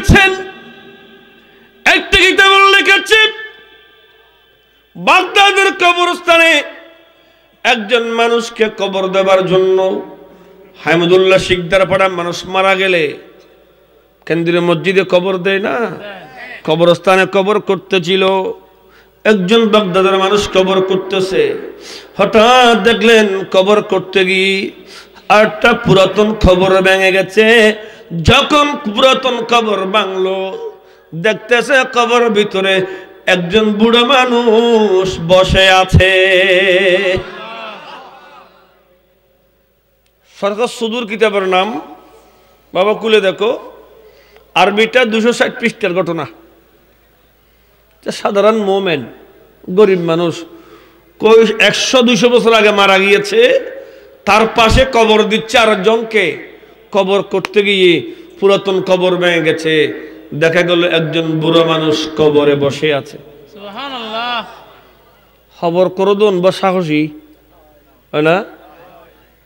লিখেছেন, একটা কিতাবে উল্লেখ আছে বাগদাদের কবরস্থানে একজন মানুষকে কবর দেবার জন্য হামিদুল্লাহ শিকদার পাড়া মানুষ মারা গেলে কেন্দ্রীয় মসজিদে কবর দেয় না, কবরস্থানে কবর করতেছিল। একজন বাগদাদের মানুষ কবর করতেছে, হঠাৎ দেখলেন কবর করতে গিয়ে আরেকটা পুরাতন কবর ভেঙে গেছে। যখন পুরাতন কবর ভাঙলো, দেখতেছে কবর ভিতরে একজন বুড়ো মানুষ বসে আছে। সরকার সুদূর কিতাবের নাম, বাবা খুলে দেখো, আরবিটা 260 পৃষ্ঠার ঘটনা। সাধারণ মোমেন, গরিব মানুষ, 100-200 বছর আগে মারা গিয়েছে, তার পাশে কবর দিচ্ছে আরেকজনকে। কবর করতে গিয়ে পুরাতন কবর ভেঙে গেছে, দেখা গেল একজন বুড়ো মানুষ কবরে বসে আছে। সুবহানাল্লাহ। খবর করো দোন বা সাহসী হয় না,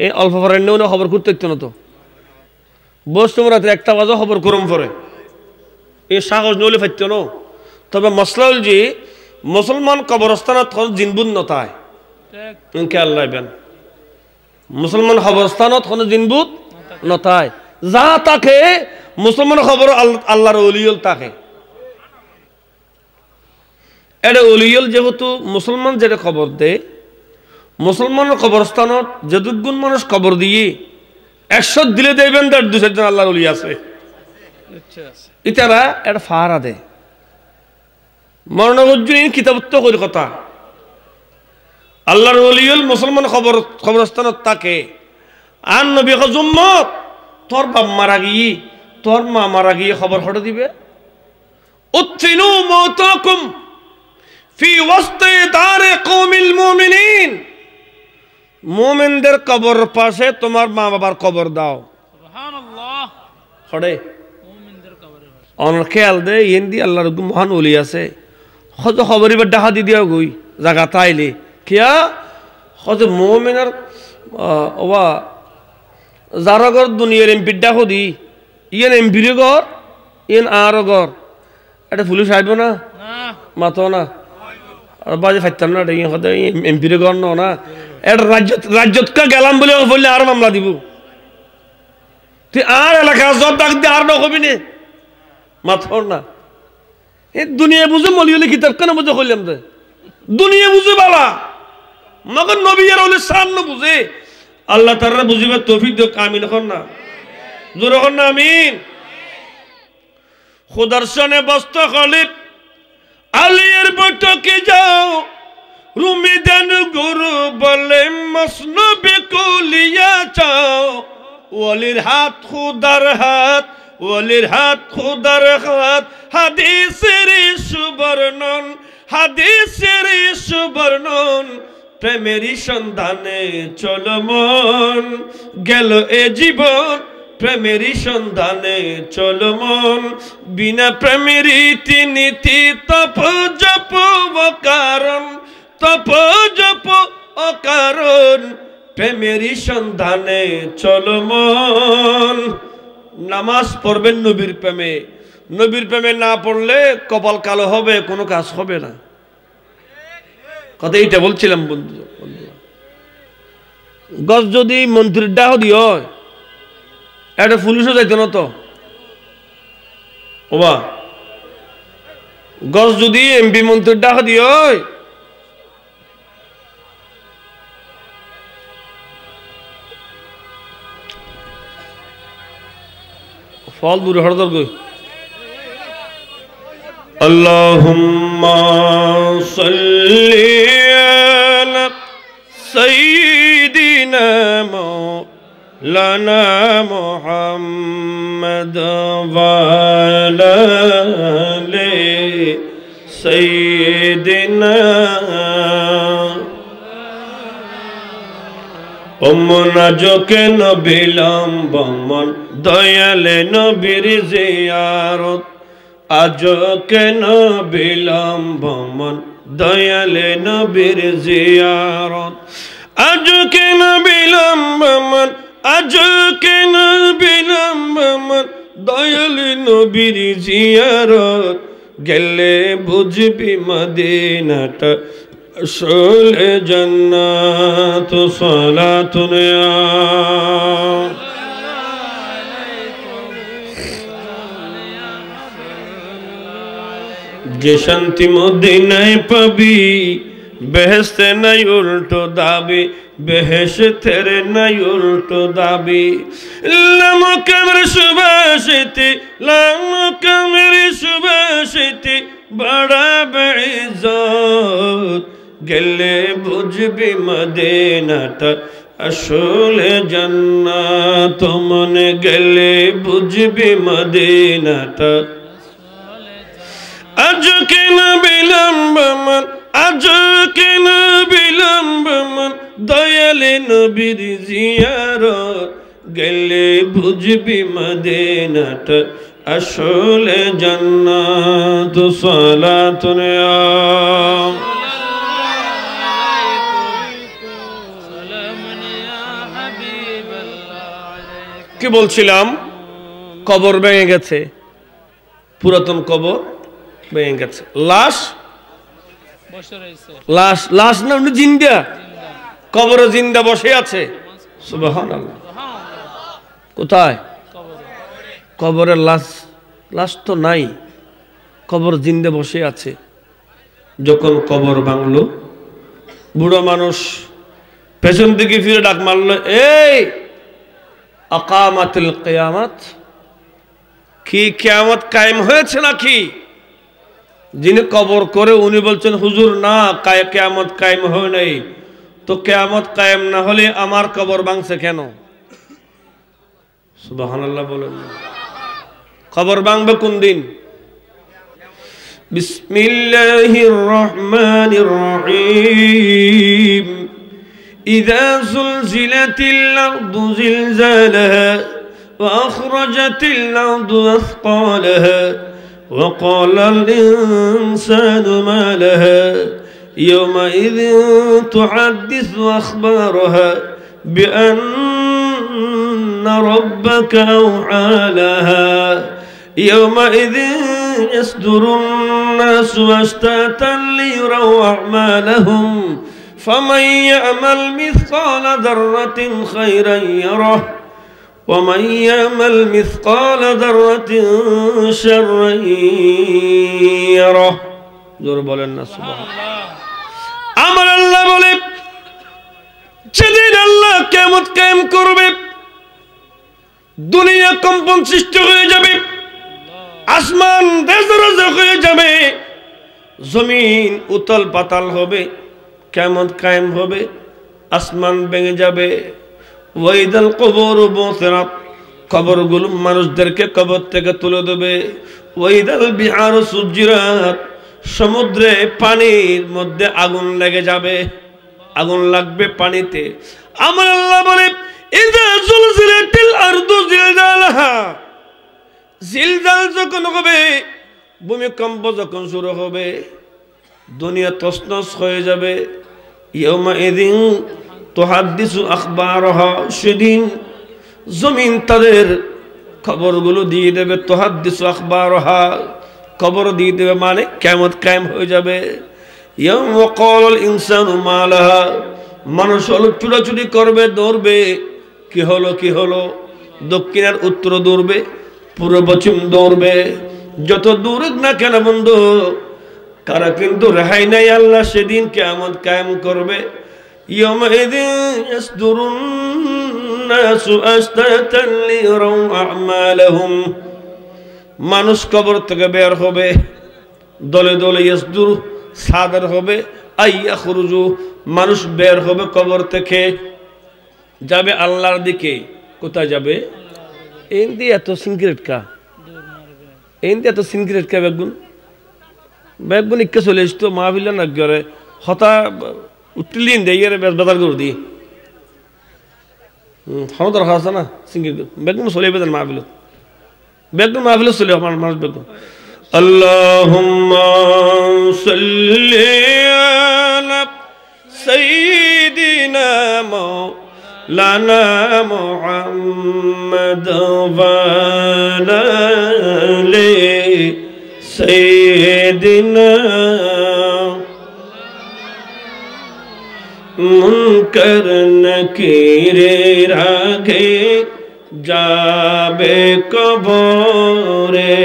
এই অল্প ফরান্নেও না খবর করতে না তো বস, তোমরা রাত্রে 1টা বাজে খবর করম পরে এই সাহস নইলে ফাইত ন। তবে মশলা হল যে মুসলমান কবরস্থানত জিনবুদ নতায় ইনকে আল্লাহ বেন, মুসলমান কবরস্থানত কোনো জিনবুদ নতায়, যা তাকে মুসলমান খবর আল্লাহর ওলিয়ল তাকে। এটা ওলিয়ল যেহেতু মুসলমান যেটা খবর দেয়, মুসলমানের কবরস্থানত যে দুগুণ মানুষ কবর দিয়ে 100 দিলে দেবেন, তার 200 জন আল্লাহর ওলি আছে। ইতারা এটা ফাহারা দেয় মরণগজ্জুন কিতাবত্ব করে কথা। আল্লাহর ওলিয়ল মুসলমান কবরস্থানত তাকে। আর নবী উম্মত তোর বাপ মারা গিয়ে, তোর মা মারা গিয়ে খবর হটে দিবে, উত্তিনু মাউতাকুম ফি ওয়াসতি দারে কওমিল মুমিনিন, মুমিনদের কবর পাশে তোমার মা বাবার কবর দাও। সুবহানাল্লাহ। হড়ে মুমিনদের কবরের পাশে অনর খেয়াল দে ইন্দি আল্লাহর মহান ওলি আছে, হয়তো খবরই বা ডাহা দি দিও গই জায়গা তাইলে কিয়া হয়তো মুমিনের ওবা যারা ঘর দুনিয়ার এমপি ডাকো দি ইয়েন এমপির ঘর, ইয়েন আর ঘর, এটা পুলিশ আইব না মাতো না বাজে ফাইতাম না, এমপির ঘর না, এটা রাজ্যতকা গেলাম বলে বললে আর মামলা দিব, তুই আর এলাকা জব ডাক দিয়ে আর নকবি নে মাথর না। এই দুনিয়া বুঝে মলিয়লি কিতাব কেন বুঝে কইলাম যে দুনিয়া বুঝে বালা, মগর নবী আর ওলি সান বুঝে আল্লাহ তাআলা বুঝিবে তৌফিক দিও। আমিন এখন না, জোরে এখন না আমিন। খুদার সনে বস্ত খলিফ আলিয়ার বটকে যাও, রুমি দেন গুরু বলে মসনবে কুলিয়া চাও, ওলির হাত খুদার হাত, ওলির হাত খুদার হাত, হাদিসের সুবর্ণন, হাদিসের সুবর্ণন, প্রেমেরই সন্ধানে চলো মন, গেল এ জীবন প্রেমেরই সন্ধানে চলো মন, বিনা প্রেমের রীতিনীতি তপ জপ অকারণ, তপ জপ অকারণ, প্রেমেরই সন্ধানে চলো মন। নামাজ পড়বেন নবীর প্রেমে, নবীর প্রেমে না পড়লে কপাল কালো হবে, কোনো কাজ হবে না। কথা এইটা বলছিলাম বন্ধু। গছ যদি মন্ত্রীর ডাহ দিও এটা পুলিশও যাইতো না তো, ওবা গছ যদি এমপি মন্ত্রীর ডাহ দিও ফল দূরে হরদর গই। আল্লাহুম্মা সাল্লি আলা সাইয়্যিদিনা মাওলানা মুহাম্মদ ওয়া আলা আলি সাইয়্যিদিনা। অমন আজকে নবিলাম বমন দয়ালে নবীর জিয়ারত, আজকে নবিলাম বমন দয়ালে নবীর জিয়ারত, আজকে নবিলাম বমন, আজকে নবিলাম বমন দয়ালি নবীর জিয়ারত গেলে বুঝবি মদিনাটা আসলে জান্নাত সালাতুন যে শান্তি মদিনায় পাবি বেহেশতে নাই উল্টো দাবি বেহেশতের নাই উল্টো দাবি লামকামের সুবাসিতি লামকামের সুবাসিতি বাড়াবে ইজ্জত গেলে বুঝবি মদিনাটা আসলে জান্নাত মনে গেলে বুঝবি মদিনাটা আজ কেন বিলম্ব মন আজ কেন বিলম্ব মন দয়ালে নবীর জিয়ারত গেলে বুঝবি মদিনাটা আসলে জান্নাত সালাতুন কি বলছিলাম কবর ভেঙে গেছে পুরাতন কবর ভেঙে গেছে লাশ লাশ লাশ না জিন্দা কবরে জিন্দা বসে আছে সুবহানাল্লাহ কোথায় কবরের লাশ লাশ তো নাই কবর জিন্দা বসে আছে যখন কবর ভাঙলো বুড়ো মানুষ পেছন দিকে ফিরে ডাক মারলো এই আকামাতুল কিয়ামত কি কিয়ামত কায়েম হয়েছে নাকি যিনি কবর করে উনি বলছেন হুজুর না কিয়ামত কায়েম হয় নাই তো কিয়ামত কায়েম না হলে আমার কবর ভাঙছে কেন সুবহানাল্লাহ বলেন কবর ভাঙবে কোন দিন বিসমিল্লাহির রহমানির রহিম ইযা যুলজিলাতিল আরদু জিলজালাহা ওয়া আখরাজাতিল আরদু আথqalaha وقال الإنسان ما لها يومئذ تحدث أخبارها بأن ربك أوحى لها يومئذ يصدر الناس أشتاتا ليروا أعمالهم فمن يعمل مثقال ذرة خيرا يره ومن يعمل مثقال ذرة شرا يره জোরে বলেন না সুবহানাল্লাহ আমার আল্লাহ বলে যেদিন আল্লাহ কিয়ামত কায়েম করবে দুনিয়া কম্পন সৃষ্টি হয়ে যাবে আসমান দেশরাজ হয়ে যাবে জমিন উতল পাতাল হবে কিয়ামত কায়েম হবে আসমান ভেঙে যাবে ওয়াইদাল কবর বুসিরাত কবরগুলো মানুষদেরকে কবর থেকে তুলে দেবে ওয়াইদাল বিহার সুজিরাত সমুদ্রে পানির মধ্যে আগুন লেগে যাবে আগুন লাগবে পানিতে আমার আল্লাহ বলে ইযা যুলজিলাতিল আরদু জিলজালাহা জিলজাল যখন হবে ভূমিকম্প যখন শুরু হবে দুনিয়া তছনছ হয়ে যাবে ইয়াউমাইযিন তুহাদ্দিসু আখবারহা সেদিন জমিন তাদের খবরগুলো দিয়ে দেবে তুহাদ্দিসু আখবারহা খবর দিয়ে দেবে মানে কিয়ামত কায়েম হয়ে যাবে ইয়াউমা ক্বালাল ইনসানু মা লাহা মানুষ হলো চুরাচুরি করবে দৌড়বে কি হলো দক্ষিণের উত্তর দৌড়বে পূর্ব পশ্চিম দৌড়বে যত দূর না কেন বন্ধু কারা কিন্তু রেহাই নাই আল্লাহ সেদিন কিয়ামত কায়েম করবে يومئذ يصدر الناس أشتاتا ليروا أعمالهم মানুষ কবর থেকে বের হবে দলে দলে ইয়াসদুর সাদর হবে আইয়া খুরুজু মানুষ বের হবে কবর থেকে যাবে আল্লাহর দিকে কোথায় যাবে এন্দি এত সিগারেট কা এন্দি এত সিগারেট কা বেগুন ইক্কা চলে আসতো মাহফিল না করে হতা উঠলিন দেয় বাজার করে দিই হনো দরকার আছে না সিঙ্গি বেগুন চলে বেদান মাহফিল বেগুন মাহফিল চলে আমার মানুষ বেগুন আল্লাহুম্মা সাল্লি আলা সাইয়্যিদিনা লানা মুহাম্মদ ওয়ালা আলি সাইয়্যিদিনা মুনকার নাকিরের আগে যাবে কবরে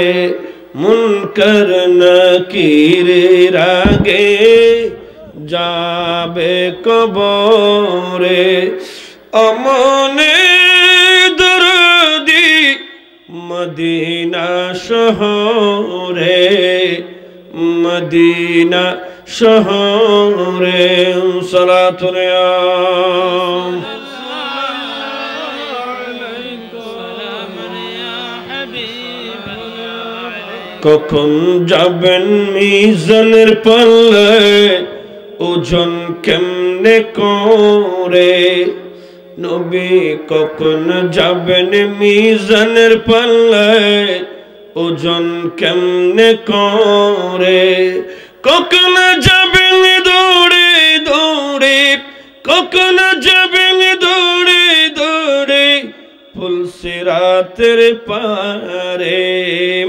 মুনকার নাকিরের আগে যাবে কবরে অমনে দরদি মদিনা শহরে মদিনা শহরে সালাতুল কখন যাবেন মিজানের পাল্লে ওজন কেমনে করে নবী কখন যাবেন মিজানের পাল্লে ওজন কেমনে করে কখন যাবেন দৌড়ে দৌড়ে কখন যাবেন দৌড়ে দৌড়ে ফুলসিরাতের পারে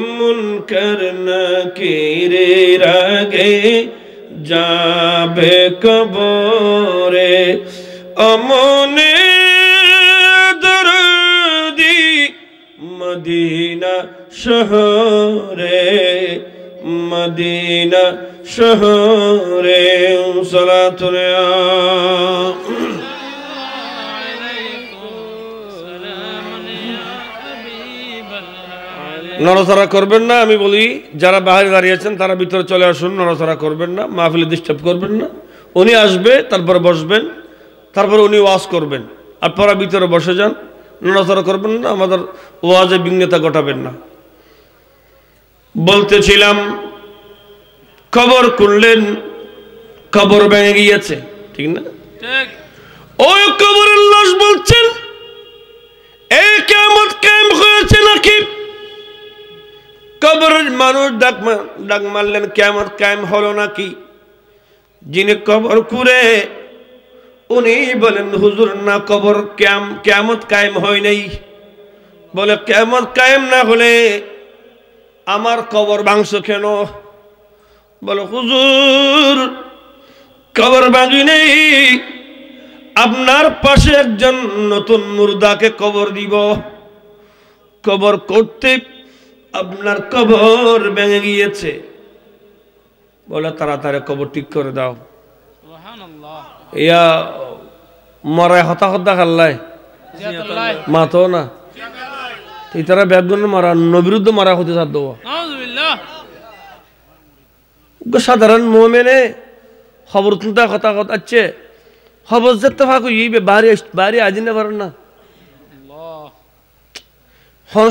মুনকার নাকিরের আগে যাবে কবরে অমনে দরদি মদিনা শহরে মদিনা শহরে সালাতুল নড়াচড়া করবেন না আমি বলি যারা বাইরে দাঁড়িয়ে আছেন তারা ভিতরে চলে আসুন নড়াচড়া করবেন না মাহফিলে ডিস্টার্ব করবেন না উনি আসবে তারপরে বসবেন তারপরে উনি ওয়াজ করবেন আপনারা ভিতরে বসে যান নড়াচড়া করবেন না আমাদের ওয়াজে বিঘ্নতা ঘটাবেন না বলতেছিলাম কবর খুললেন কবর ভেঙে গিয়েছে ঠিক না ঠিক ওই কবরের লাশ বলছেন এই কিয়ামত কায়েম হয়েছে নাকি কবরের মানুষ ডাক মারলেন কিয়ামত কায়েম হলো নাকি যিনি কবর খুঁড়ে উনি বলেন হুজুর না কবর কিয়ামত কায়েম হয় নাই বলে কিয়ামত কায়েম না হলে আমার কবর ভাঙছ কেন বলে হুজুর কবর ভাঙি নেই আপনার পাশে একজন নতুন মুর্দাকে কবর দিব কবর করতে আপনার কবর ভেঙে গিয়েছে বলে তাড়াতাড়ি কবর ঠিক করে দাও সুবহানাল্লাহ ইয়া মরায় হতাহত দেখাল্লায় মা তো না তারা ব্যাগুন মারা নবিরুদ্ধ মারা হতে সাধ্য সাধারণ মোমেনে খবর তুলতে কথা কথা আছে খবর যেতে ফাঁকু ইবে বাড়ি আজি না পারেন না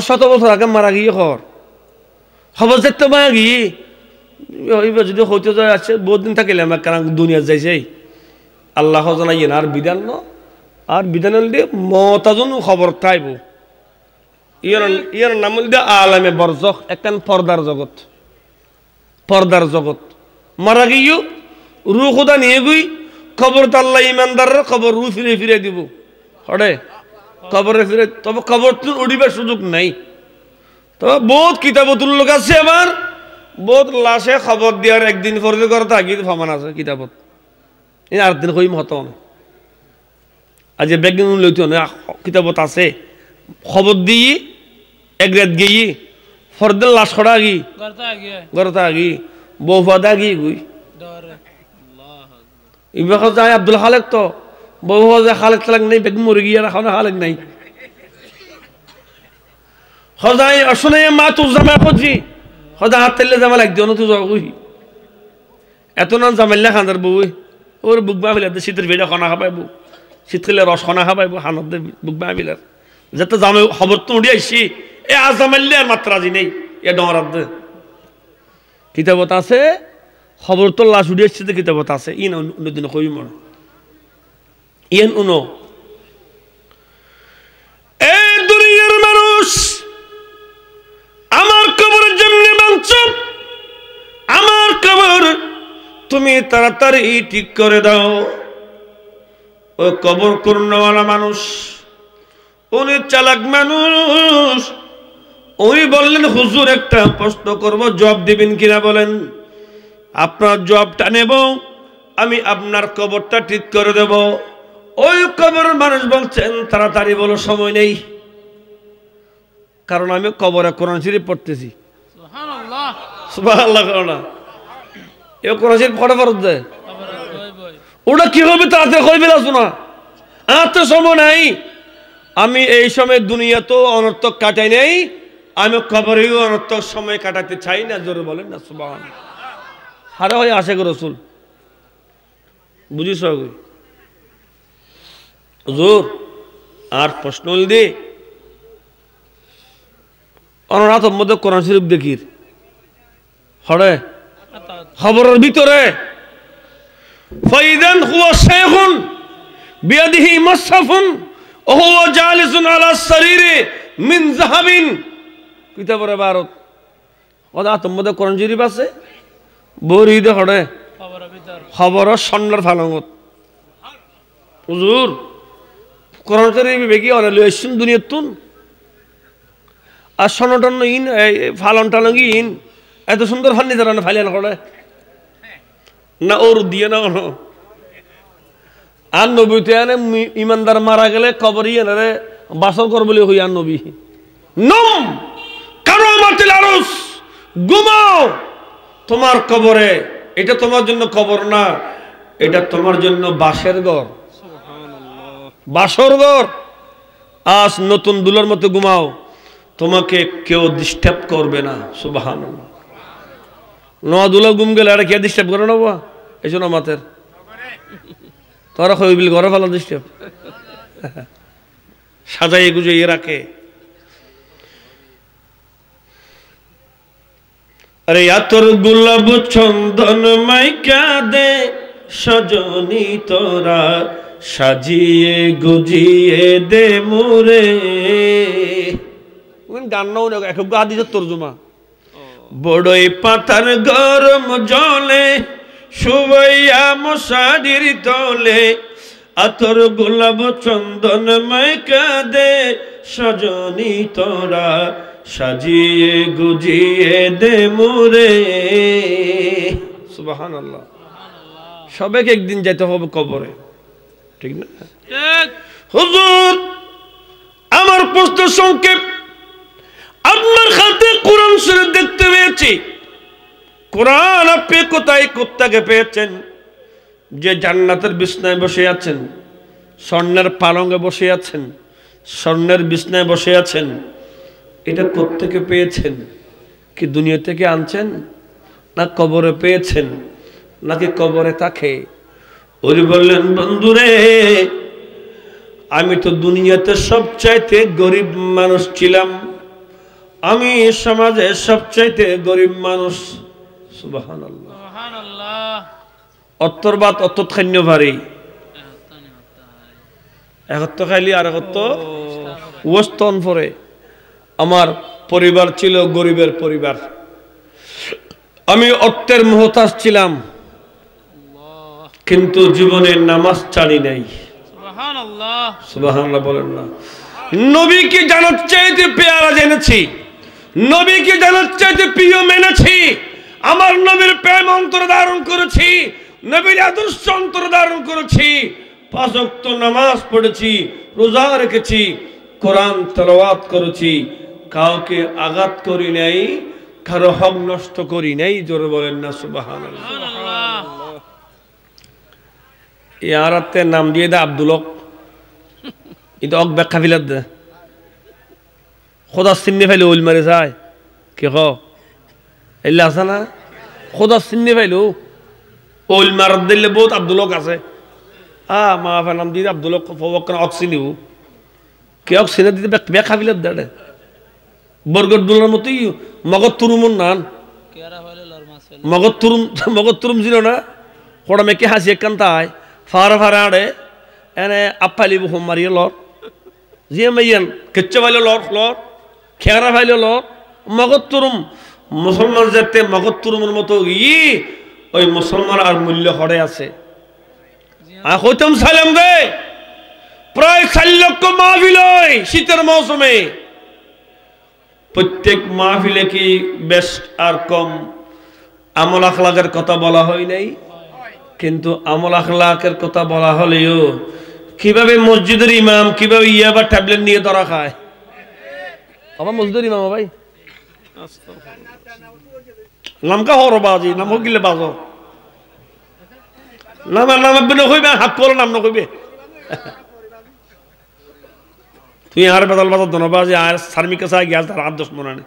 শত বছর আগে মারা গিয়ে খবর যেতে মা গিয়ে যদি হইতে যায় আছে বহুত দিন থাকিলে আমার কারণ দুনিয়া যাইছে আল্লাহ জানাই আর বিধান আর বিধান দিয়ে মতাজন খবর থাইব ইয়ার নাম দিয়ে আলামে বরজখ একখান পর্দার জগৎ মারা গিয়েও রু খুদা নিয়ে গই খবর তো আল্লাহ ইমানদারের খবর রু ফিরে ফিরে দিব হরে কবরে ফিরে তবে কবর তো উঠিবার সুযোগ নাই তবে বহুত কিতাবতুল লোক আছে আবার বহুত লাশে খবর দেওয়ার একদিন পরে করে থাকি ফমান আছে কিতাবত এই আর দিন কইম হতো না আজ বেগিন লইতো না কিতাবত আছে খবর দিয়ে এক রাত গিয়ে ফরদের লাশ খড়া গি গরতা আগি বউফাদা গি গুই ইবা যায় আব্দুল খালেক তো বউ যায় খালেক তালাক নেই বেগ মরে গিয়ে রাখা না খালেক নাই সদায় আসলে মা তোর জামা খুঁজি সদা হাত তেলে জামা লাগতো না তুই যাবি এত না জামাইলে খান্দার বউ ওর বুক বা মিলার শীতের ভিড়ে খানা খাবাইব শীতকালে রস খানা খাবাইব হানত বুক বা মিলার যাতে জামে খবর তো উড়ি আইসি এ আজ জামাইলে আর মাত্রা আজি নেই এ ডরার দে কিতাবত আছে খবর তো লাশ উড়ি আসছে কিতাবত আছে ইন অন্যদিন কই মন ইন উনো এ দুনিয়ার মানুষ আমার কবর যেমনি বাঁচছ আমার কবর তুমি তাড়াতাড়ি ঠিক করে দাও ওই কবর করনেওয়ালা মানুষ, উনি চালাক মানুষ। উনি বললেন, হুজুর একটা প্রশ্ন করব, জবাব দিবেন কিনা বলেন? আপনার জবাবটা নেব, আমি আপনার কবরটা ঠিক করে দেব। ওই কবরের মানুষ বলছেন, তাড়াতাড়ি বলো, সময় নেই, কারণ আমি কবরে কোরআন শরীফ পড়তেছি। সুবহানাল্লাহ, সুবহানাল্লাহ। না এ কোরআন শরীফ পড়া ফরজ দেয়, ওটা কি হবে তাড়াতাড়ি কইবে না, শোনা আর তো সময় নাই। আমি এই সময় দুনিয়া তো অনর্থক কাটাই নেই, আমি কবরেও অনর্থক সময় কাটাতে চাই না। জোরে বলেন না সুবহানাল্লাহ। হারে হয় আশেক রসুল, বুঝিস হুজুর? আর প্রশ্ন দি অনাথ মধ্যে কোরআন শরীফ দেখির হরে খবরের ভিতরে ফাইদান হুয়া শাইখুন বিয়াদিহি মাসহাফুন ওয়া হুয়া জালিসুন আলা সারিরি মিন যাহাবিন। কিতাবের ইবারত অনাথ মধ্যে কোরআন শরীফ আছে, বরি দে হরে খবর সন্ন্যার ফালঙ্গত। হুজুর কোরআন শরীফ বেগি অনালি আসুন দুনিয়ার তুন আর সনটন ইন ফালন টালঙ্গি ইন এত সুন্দর ফান্নি তারা ফালিয়ান করে না, ওর দিয়ে না কোনো। আর নবীতে আনে ইমানদার মারা গেলে কবর ইয়ে বাসর কর বলে হই। আর নবী নম কারো মাতিল আরস, ঘুমাও তোমার কবরে। এটা তোমার জন্য কবর না, এটা তোমার জন্য বাসের ঘর, বাসর ঘর। আজ নতুন দুলার মতো ঘুমাও, তোমাকে কেউ ডিস্টার্ব করবে না। সুবহানাল্লাহ। নয়া দুলা ঘুম গেলে আর কে ডিস্টার্ব করে না? এই জন্য মাতের তোরা কইবিল ঘরে ভালো ডিস্টার্ব সাজাই গুজিয়ে রাখে। আরে আতর গোলাপ চন্দন মাইকা দে সজনী তোরা, সাজিয়ে গুজিয়ে দে মোরে। গান নাও না, এক হাদিস তরজমা। বড়ই পাতার গরম জলে শুবাইয়া মশারির তলে, আতর গোলাপ চন্দন মাইকা দে সজনী তোরা, সাজিয়ে গুজিয়ে দে মোরে। সুবহানাল্লাহ। সবাইকে একদিন যেতে হবে কবরে, ঠিক না? হুজুর আমার প্রশ্ন সংক্ষেপ, আপনার হাতে কোরআন শরীফ দেখতে পেয়েছি। কোরআন আপনি কোথায় কোত্তাকে পেয়েছেন? যে জান্নাতের বিছনায় বসে আছেন, স্বর্ণের পালঙ্গে বসে আছেন, স্বর্ণের বিছনায় বসে আছেন, এটা কোত্থেকে পেয়েছেন? কি দুনিয়া থেকে আনছেন, না কবরে পেয়েছেন, নাকি কবরে থাকে? ওই বললেন, বন্ধুরে আমি তো দুনিয়াতে সবচাইতে গরিব মানুষ ছিলাম, আমি সমাজে সবচাইতে গরিব মানুষ। সুবহানাল্লাহ, সুবহানাল্লাহ। অত্তর বাত অত্তর খান্য ভারী, একত্র খাইলি আর একত্র ওস্তন পরে। আমার পরিবার ছিল গরিবের পরিবার, আমি অর্থের মুহতাজ ছিলাম, কিন্তু জীবনে নামাজ ছাড়ি নাই। সুবহানাল্লাহ, সুবহানাল্লাহ বলেন না। নবীকে জানার চাইতে পেয়ারা জেনেছি, নবীকে জানার চাইতে প্রিয় মেনেছি, আমার নবীর প্রেম অন্তরে ধারণ করেছি, নবীর আদর্শ অন্তরে ধারণ করেছি, 5 ওয়াক্ত নামাজ পড়েছি, রোজা রেখেছি, কোরআন তেলাওয়াত করেছি, কাউকে আঘাত করি নাই, কারো হক নষ্ট করি নাই। জোরে বলেন না সুবহানাল্লাহ। ইয়ারাতে নাম দিয়ে দে আব্দুল হক, এটা অক ব্যাখ্যা ফিলার দে খোদা চিন্নি ফাইলে ওইল মারে যায় কে ক এলে আছে না? খোদা চিন্নি ফাইলো ওইল মার দিলে বহুত আব্দুল হক আছে। মা নাম দিয়ে আব্দুল হক অক চিনিও কে অক চিনে দিতে ব্যাখ্যা ফিলার দে বরগর দুলার মতোই মগজ তুরুমন নান মগজ তুরুম ছিল না কোড়া মেকে হাসি এক কান্তায় ফারা ফারা আড়ে এনে আপ্পালি বহু মারিয়ে লর জিয়ে মাইয়ান কেচ্চা ভাইলো লর লর খেয়ারা ভাইলো লর মগজ তুরুম মুসলমান যেতে মগজ তুরুমের মতো ওই মুসলমান আর মূল্য হরে আছে। হইতাম সালাম দে প্রায় 4 লক্ষ মাহফিল হয় শীতের মৌসুমে। প্রত্যেক মাহফিলে কি বেশ আর কম আমল আখলাকের কথা বলা হয় নাই? কিন্তু আমল আখলাকের কথা বলা হলেও কিভাবে মসজিদের ইমাম কিভাবে ইয়াবা ট্যাবলেট নিয়ে ধরা খায়। আমার মসজিদের ইমাম ভাই নামকা হর বাজি নাম গিলে বাজো নাম নাম কইবে হাত করে নাম না কইবে তুই আর বেদাল বাজার দনবাজি আর সার্মিকা চাই গিয়াস তার 8-10 মনে